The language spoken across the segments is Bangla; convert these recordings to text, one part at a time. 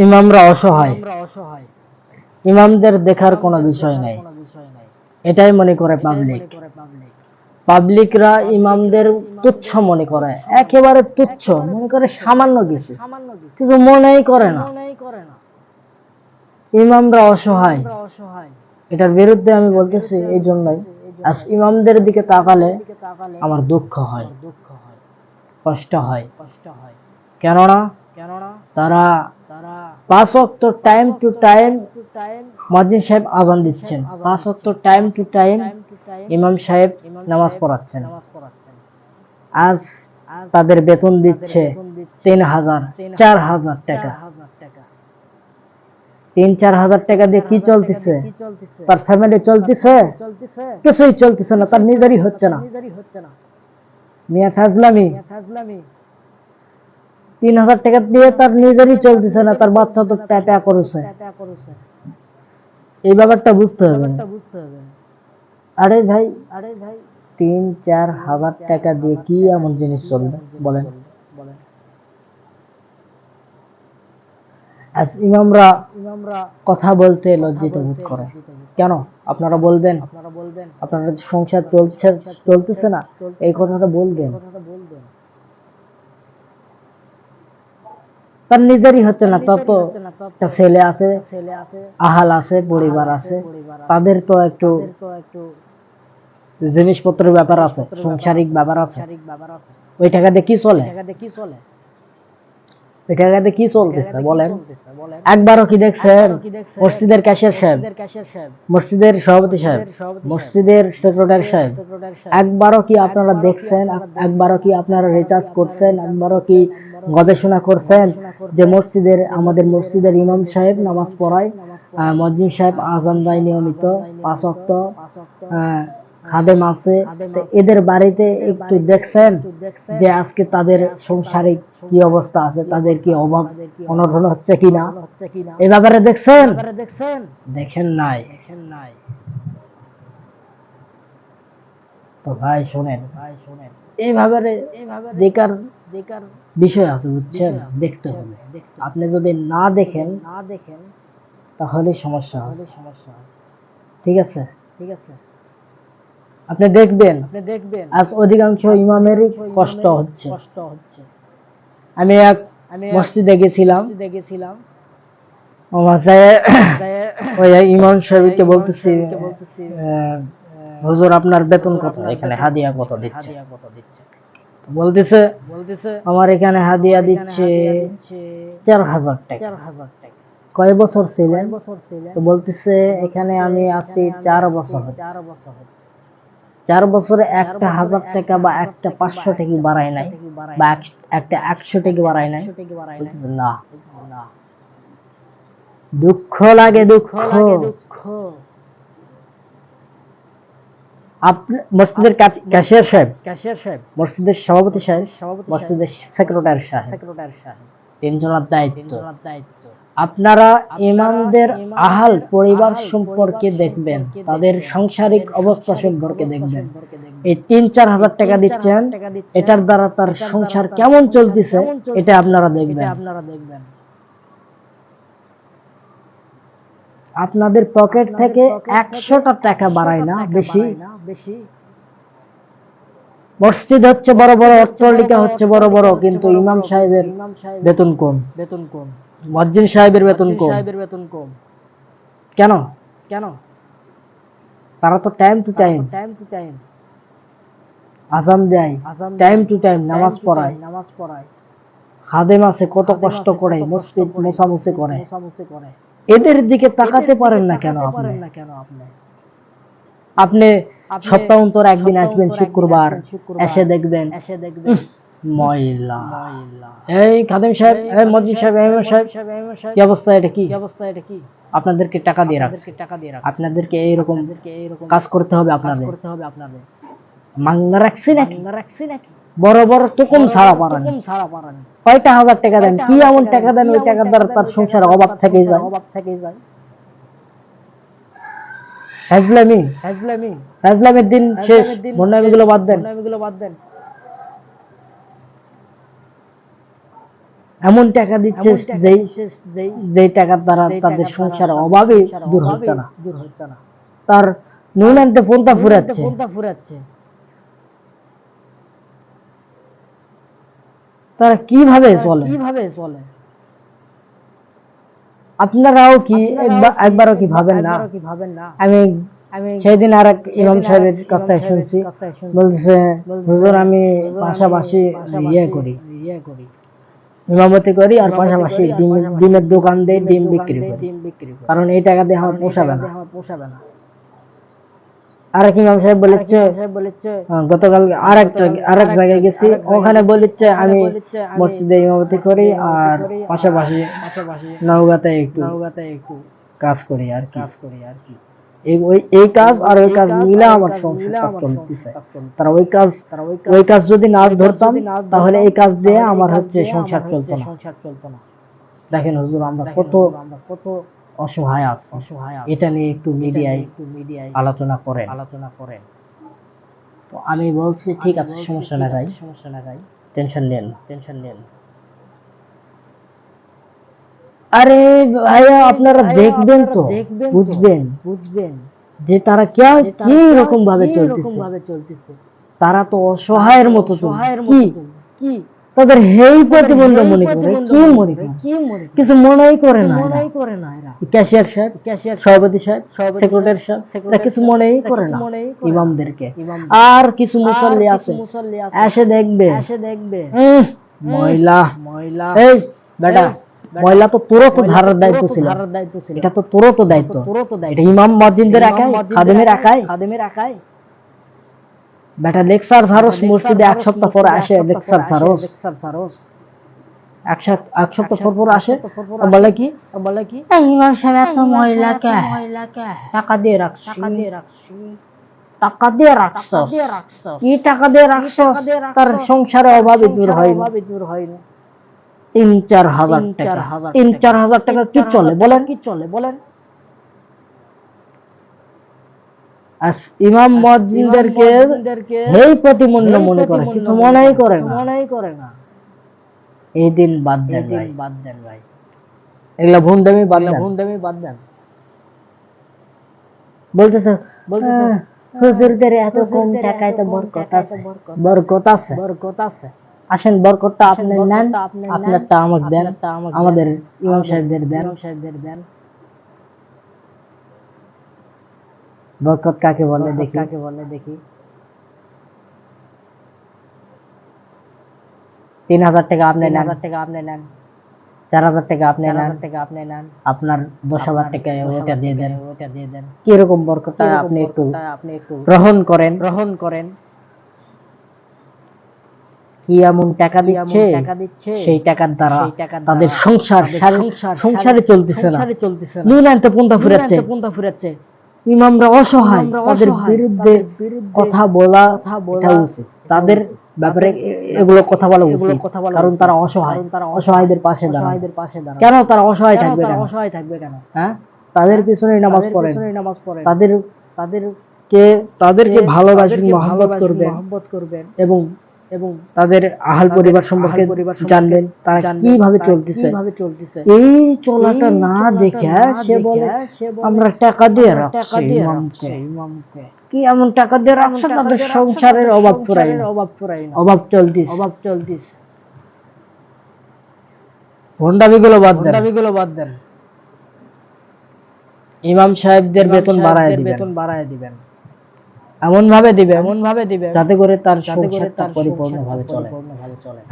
ইমামরা অসহায়, ইমামদের দেখার কোনো বিষয় নাই, এটাই মনে করে পাবলিক। পাবলিকরা ইমামদের তুচ্ছ মনে করে, একেবারে তুচ্ছ মনে করে, সামান্য কিছু কিছু মনেই করে না। ইমামরা অসহায়, এটার বিরুদ্ধে আমি বলতেছি এই জন্যই, আজ ইমামদের দিকে তাকালে আমার দুঃখ হয়, কষ্ট হয়। কেননা তারা 5 ওয়াক্ত টাইম টু টাইম মুয়াজ্জিন সাহেব আযান দিচ্ছেন, 5 ওয়াক্ত টাইম টু টাইম ইমাম সাহেব নামাজ পড়াচ্ছেন। আজ তাদের বেতন দিচ্ছে 3000 4000 টাকা। 3-4 হাজার টাকা দিয়ে কি চলতেছে? তার ফ্যামিলি চলতেছে? কিছুই চলতেছে না, তার নিজেরই হচ্ছে না। মিয়া ফাজলামি, 3000 টাকা দিয়ে তার নিজেরই চলতেছে না, তার বাচ্চা তো টাটা করেছে। এই ব্যাপারটা বুঝতে হবে। আরে ভাই, 3-4 হাজার টাকা দিয়ে কি এমন জিনিস চলবে বলেন? আজ ইমামরা কথা বলতে লজ্জিত বোধ করে। কেন? আপনারা বলবেন আপনারা সংসার চলতেছে না, এই কথাটা বলবেন। তার নিজেরই হচ্ছে না, তার তো একটা ছেলে আছে, আহাল আছে, পরিবার আছে, তাদের তো একটু জিনিসপত্রের ব্যাপার আছে, সাংসারিক ব্যাপার আছে। ওই টাকা দিয়ে কি চলে? ওই টাকা দিয়ে কি চলতেছে বলেন? একবারও কি দেখছেন মসজিদের ক্যাশিয়ার সাহেব, মসজিদের সভাপতি সাহেব, মসজিদের সেক্রেটারি সাহেব, একবারও কি আপনারা দেখছেন? একবারও কি আপনারা রিসার্চ করছেন? একবারও কি গবেষণা করছেন যে আমাদের মসজিদের ইমাম সাহেব নামাজ পড়ায়, মুয়াজ্জিন সাহেব আযান দেয় নিয়মিত 5 ওয়াক্ত, খাদেম আছে, এদের বাড়িতে একটু দেখছেন যে আজকে তাদের সংসারিক কি অবস্থা আছে, তাদের কি অভাব অনটন হচ্ছে কিনা, এই ব্যাপারে দেখছেন? দেখেন নাই। তো ভাই শোনেন, এইভাবে দেখার বিষয় আছে, বুঝছেন? দেখতে হবে। আপনি যদি না দেখেন তাহলে সমস্যা আছে। ঠিক আছে? আপনি দেখবেন আজ অধিকাংশ ইমামেরই কষ্ট হচ্ছে। আমি এক মসজিদে গেছিলাম, ওই ইমাম সাহেবকে বলতেছি, হুজুর আপনার বেতন কত, এখানে হাদিয়া কত দিচ্ছে? বলতেছে আমার এখানে হাদিয়া দিচ্ছে 4000 টাকা। কয় বছর ছিলেন? তো বলতেছে এখানে আমি আছি 4 বছর। 4 বছরে একটা 1000 টাকা বা একটা 500 টাকা বাড়ায় নাই, বা একটা 100 টাকা বাড়ায় নাই। না, দুঃখ লাগে, দুঃখ। মসজিদের ক্যাশিয়ার সাহেব, মসজিদের সভাপতি সাহেব, মসজিদের সেক্রেটারি সাহেব, 3 জনের দায়িত্ব। আপনারা ইমামদের আহাল পরিবার সম্পর্কে দেখবেন, তাদের সাংসারিক অবস্থা সম্পর্কে দেখবেন। এই 3-4 হাজার টাকা দিচ্ছেন, এটার দ্বারা তার সংসার কেমন চলতেছে এটা আপনারা দেখবেন। আপনাদের পকেট থেকে 100টা টাকা বাড়ায় না বেশি। মসজিদ হচ্ছে বড় বড়, অট্টালিকা হচ্ছে বড় বড়, কিন্তু ইমাম সাহেবের বেতন কম, মুয়াজ্জিন সাহেবের বেতন কম। কেন? তারা তো টাইম টু টাইম আযান দেয়, টাইম টু টাইম নামাজ পড়ায়, খাদেম আছে কত কষ্ট করে মসজিদ মোছামুছি করে। এদের দিকে তাকাতে পারেন না কেন আপনি? সপ্তাহ অন্তর একদিন আসবেন, শুক্রবার, এসে দেখবেন ময়লা। এই খাদেম সাহেব, এই মুয়াজ্জিন সাহেব, ইমাম সাহেব, কি অবস্থা? এটা কি? আপনাদেরকে টাকা দিয়ে রাখছে, আপনাদেরকে এইরকম কাজ করতে হবে, আপনাদের মাংনা রাখছি নাকি? বড় বড় তুকুম ছাড়া পারেন, কয়টা 1000 টাকা দেন, কি এমন টাকা দেন ওই টাকা দ্বারা তার সংসারে অভাব থেকে যায়। হাজলামের দিন শেষ, বাদ দেন। এমন টাকা দিচ্ছে যেই যেই টাকার দ্বারা তাদের সংসার অভাবে দূর হচ্ছে না, তার নুন আনতে পন্থা ফুরাচ্ছে। তারা কিভাবে চলে? আপনারাও কি একবারও কি ভাবেন না? আমি সেদিন আর এক ইমাম সাহেবের কাছ থেকে শুনছি, বলছে হুজুর আমি পাশাপাশি করি, ইমামতি করি আর পাশাপাশি ডিমের দোকান দিয়ে ডিম বিক্রি করি, কারণ এই টাকা দিয়ে আমার পোষাবে না। আরেক ইমাম সাহেব বলেছে গতকাল আরেক জায়গায় গেছি, ওখানে বলেছে আমি মসজিদে ইমামতি করি আর পাশাপাশি নওগাঁতে একটু কাজ করি আর কি। এই কাজ আর ওই কাজ মিলে আমার সংসার চলতেছে। তারা ওই কাজ যদি না ধরতাম তাহলে এই কাজ দিয়ে আমার হচ্ছে সংসার চলতো না। দেখেন হুজুর আমরা কত অসহায় আছি, এটা নিয়ে একটু মিডিয়ায় আলোচনা করেন। তো আমি বলছি ঠিক আছে, সমস্যা না ভাই, টেনশন নেন। আরে ভাইয়া আপনারা দেখবেন তো, বুঝবেন যে তারা কি রকম ভাবে চলতেছে। তারা তো অসহায়ের মতো কি তাদের হেই প্রতিবন্ধ মনে করে, কি মনে করে, কিছু মনেই করে না এরা। ক্যাশিয়ার সাহেব, সভাপতি সাহেব, সেক্রেটারি সাহেব, এরা কিছু মনেই করে না ইমামদেরকে। আর কিছু মুসল্লি আছে এসে দেখবে ময়লা, এই বেটা ময়লা তো তোরও তো ধারার দায়িত্ব ছিল, এটা তো তোরও তো দায়িত্ব, এটা ইমাম মসজিদের একাই, খাদেমের একাই। বেটা লেকচার সারস মসজিদে এক সপ্তাহ পর আসে, লেকচার সারস এক সপ্তাহ পর আসে, বলে কি ইমাম সাহেব এত ময়লা কে, টাকা দিয়ে রাখছি, কি টাকা দিয়ে রাখছ? তার সংসারে অভাবে দূর হয় 3-4 হাজার টাকা কি চলে বলেন? ইমাম মসজিদদেরকে হেই প্রতিমূল্য মনে করে, কিছু মনেই করে না। এই দিন বাদ দেন ভাই, এগুলা ভুন্ডামি বাদ দেন। বলতেছে হুজুরদের এত কম টাকায় তো বরকত আছে। আসেন বরকতটা আপনি নেন, আপনারটা আমাকে দেন, আমাদের ইমাম সাহেবদের দেন। বরকত কাকে বলে দেখি? 3,000 টাকা আপনি নেন, 4,000 টাকা আপনি নেন, আপনার 10,000 টাকা ওটা দিয়ে দেন। কিরকম বরকতটা আপনি একটু গ্রহণ করেন। কি এমন টাকা দিচ্ছে, সেই টাকার দ্বারা তাদের সংসারে চলতেছে না, নুন আনতে পন্থা ফুরাচ্ছে। ইমামরা অসহায়, তাদের বিরুদ্ধে কথা বলা উচিত, তাদের ব্যাপারে এগুলো কথা বলা উচিত, কারণ তারা অসহায়দের পাশে দাঁড়ায়। কেন তারা অসহায় থাকবে কেন? হ্যাঁ, তাদের পিছনে নামাজ পড়েন, তাদেরকে ভালোবাসেন, মহব্বত করবেন এবং তাদের আহাল পরিবার সম্পর্কে জানবেন, তারা কিভাবে চলতেছে। এই চলাটা না দেখে সে বলে আমরা টাকা দিয়ে রাখছি ইমামকে। কি এমন টাকা দিয়ে রাখছে তাদের সংসারের অভাব অভাব চলতেছে। ভণ্ডামিগুলো বাদ দেন। ইমাম সাহেবদের বেতন বাড়ায় দিবেন, এমন ভাবে দিবেন যাতে করে তার সংসারটা পরিপূর্ণভাবে চলে।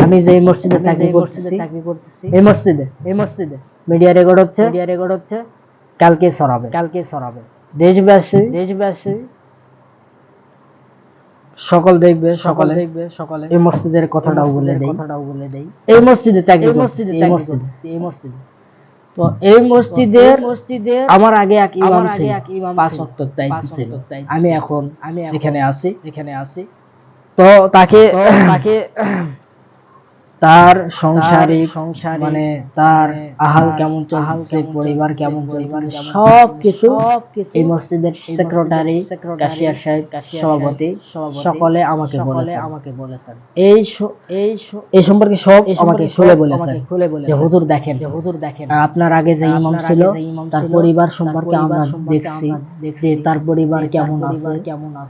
আমি যে মসজিদে চাকরি করতেছি, এই মসজিদে মিডিয়া রেকর্ড হচ্ছে, কালকে ছড়াবে। দেশবাসী সকল দেখবে, সকালে এই মসজিদের কথাটাও বলে দেই। এই মসজিদে চাকরি করতেছি, এই মসজিদে। তো এই মসজিদের আমার আগে এক ইমাম ছিল, 5 ওয়াক্ত দায়িত্ব ছিল। আমি এখন এখানে আছি। তো তাকে তার সংসারিক মানে তার আহাল কেমন চলছে, পরিবার কেমন চলছে, সবকিছু এই মসজিদের সেক্রেটারি, ক্যাশিয়ার সাহেব, সভাপতি সকলে আমাকে বলেছেন। এই সম্পর্কে সব আমাকে খুলে বলেছেন যে হুজুর দেখেন আপনার আগে যে ইমাম ছিল তার পরিবার সম্পর্কে আমরা দেখছি যে তার পরিবার কেমন আছে।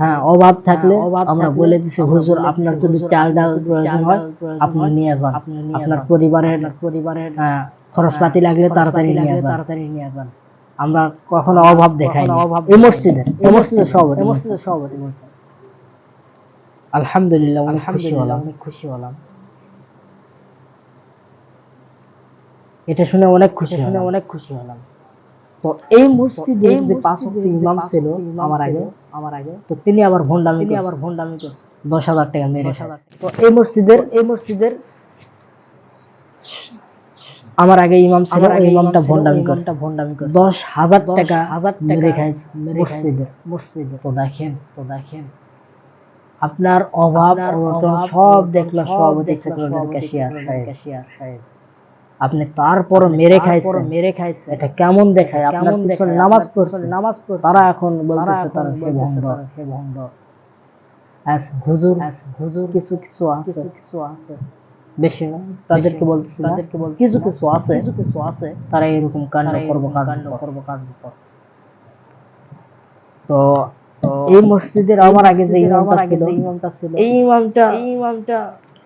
হ্যাঁ, অভাব থাকলে আমরা বলে দিছি হুজুর আপনার যদি চাল ডাল প্রয়োজন হয় আপনি নিয়ে যান, আপনার পরিবারের খরচপাতি লাগলে তাড়াতাড়ি নিয়ে যান। আমরা কখনো অভাব দেখাই এই মসজিদের সভাপতি বলছেন। আলহামদুলিল্লাহ, অনেক খুশি হলাম। এটা শুনে অনেক খুশি হলাম। তো এই মসজিদের যে 5 ওয়াক্ত ইমাম ছিল আমার আগে, তো তিনি আবার ভন্ডামি করছে 10,000 টাকা মেরে। তো এই মসজিদের আমার আগে ইমাম ছিল, ওই ইমামটা ভন্ডামি করছে 10,000 টাকা মেরে খাইছে মসজিদে। তো দেখেন আপনার অভাব অনটন সব দেখলো সভাপতি, সেক্রেটারি, ক্যাশিয়ার সাহেব, আপনি তারপর মেরে খাইছে। এটা কেমন দেখায়? আপনার পিছনে নামাজ পড়ছে তারা এখন বলতেছে তারা সে ভণ্ড। হুজুর কিছু আছে, বেশি না, তাদেরকে বলতেছি কিছু আছে, তারা এরকম কাণ্ড করবো। তো এই মসজিদের আমার আগে যে ইমামটা ছিল এই ইমামটা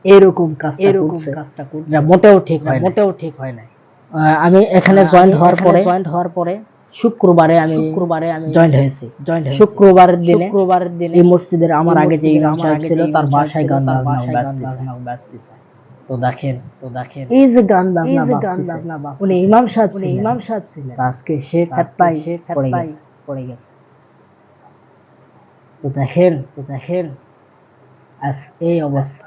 এরকম কাজটা করছে যা মোটেও ঠিক হয় না। আমি এখানে জয়েন্ট হওয়ার পরে শুক্রবারে আমি জয়েন্ট হয়েছি। শুক্রবারের দিনে এই মসজিদের আমার আগে যে ইমাম সাহেব ছিল তার বাসায় গান বাজনা বাজতেছে। তো দেখেন এই যে গান বাজনা উনি ইমাম সাহেব ছিলেন। আজকে সে ফেতনায় পড়ে গেছে। তো দেখেন আজ এই অবস্থা।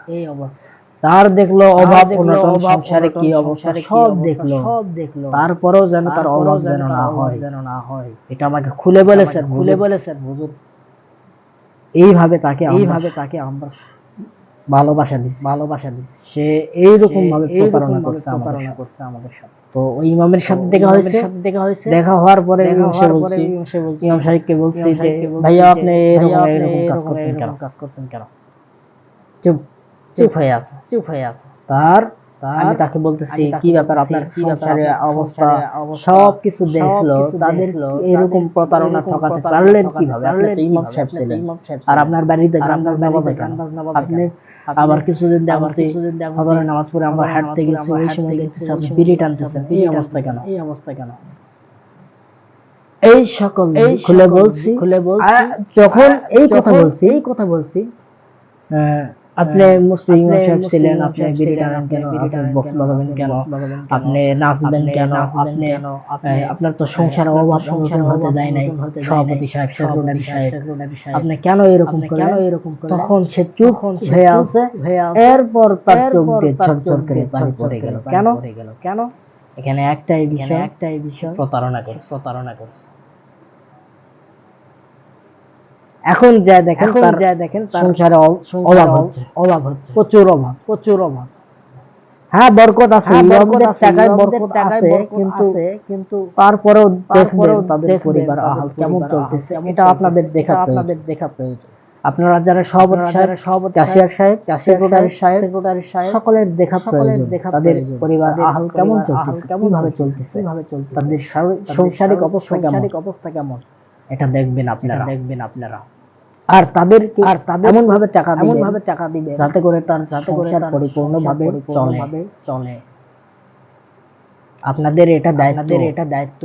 তার দেখলো অভাব অনটন, সংসারে কি অবস্থা সব দেখলো, তারপরেও যেন তার অভাব যেন না হয় এটা আমাকে খুলে বলেছেন হুজুর। এইভাবে তাকে আমরা ভালোবাসা দিচ্ছি। সে এইরকম ভাবে প্রতারণা করছে আমাদের সাথে। তো ওই ইমামের সাথে দেখা হয়েছে। দেখা হওয়ার পরে ইমাম সাহেবকে বলছি যে ভাইয়া আপনি এরকম কাজ করছেন কেন? চুপ হয়ে আছে। আমি তাকে বলতেছি কি ব্যাপার, আপনার সংসারের অবস্থা সবকিছু দেখলো, তাদের এরকম প্রতারণা ঠকাতে পারলেন কিভাবে? আপনি তো ইমাম সাহেব ছিলেন, আর আপনার বাড়িতে গান বাজনা বাজে কেন? আপনি আবার কিছুদিন ফজরের নামাজ পড়ে আমরা হাঁটতে গেছি, ওই সময় দেখতেছি আপনি বিড়ি টানতেছেন। এই অবস্থা কেন? এই সকল খুলে বলছি। যখন এই কথা বলছি আপনি মুসলিম সাহেব ছিলেন, আপনি বিড়ি টানেন কেন? আপনি বক্স বাজাবেন কেন? আপনি নাচবেন কেন? আপনার তো সংসারে অভাব সংসার হতে দেয় নাই সভাপতি সাহেব, সেক্রেটারি সাহেব, আপনি কেন এরকম করলেন? তখন সে চুপ হয়ে আছে। এরপর তার চোখ দিয়ে ঝরঝর করে পানি পড়ে গেল। কেন? এখানে একটাই বিষয়, প্রতারণা করছে। এখন যা দেখেন তার সংসারে অভাব হচ্ছে, প্রচুর অভাব। হ্যাঁ, বরকত আছে, টাকায় বরকত আছে, কিন্তু তারপরেও দেখবেন তাদের পরিবার আহাল কেমন চলতেছে, এটা আপনাদের দেখা প্রয়োজন। আপনারা যারা সভাপতি সাহেব, ক্যাশিয়ার সাহেব, সেক্রেটারি সাহেব সকলের দেখা প্রয়োজন। তাদের পরিবার আহাল কেমন চলতেছে, কিভাবে চলতেছে, তাদের সাংসারিক অবস্থা কেমন, এটা দেখবেন আপনারা। আর তাদের এমন ভাবে টাকা দিবে যাতে করে তার সংসার পরিপূর্ণভাবে চলে। আপনাদের এটা দায়িত্ব।